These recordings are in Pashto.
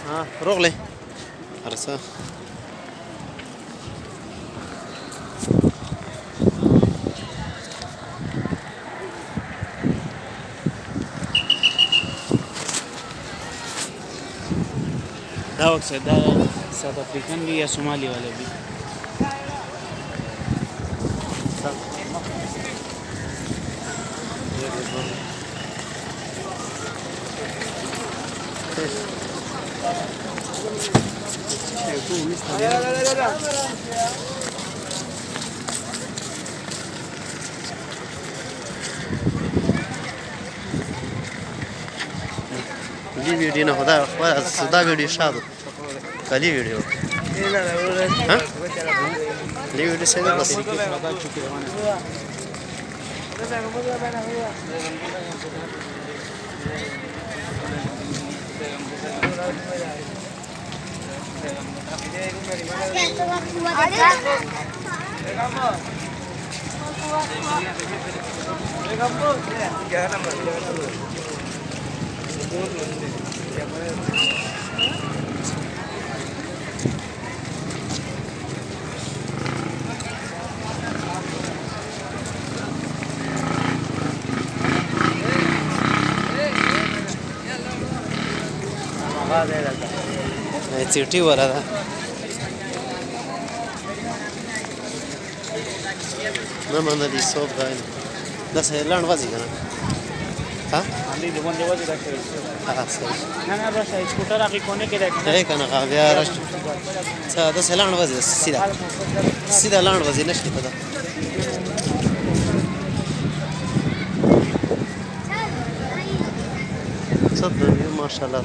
ها روغلي هرسه دا وخت دا ساوث افریقن بھی یا सोमाली वाले भी دي فيديو ناخذها صدا فيديو شاطر خليه فيديو ها ليه فيديو سيده بس چیټي ولا ده نه مانه دي صوب ده دا سهلان وځي کنه ها دې د باندې وځي دا کوي ها صحیح نه نه راشه سکوټر هغه کونه کې ده نه کنه بیا راش څه دا سهلان وځي سیده لاند وځي نشته پته صدق ما شاء الله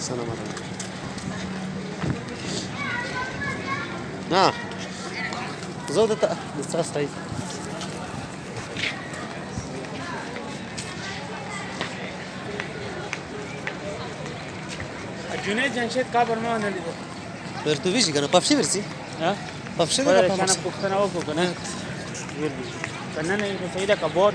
السلام عليكم نعم زودة استرستي جنید جمشید کا برما نه لیدو ورته ویشي کنه پفشي ورسي ها پفشي دا کنه پښتنه وکړه کنه ور دي کنه نه صحیح دا کبور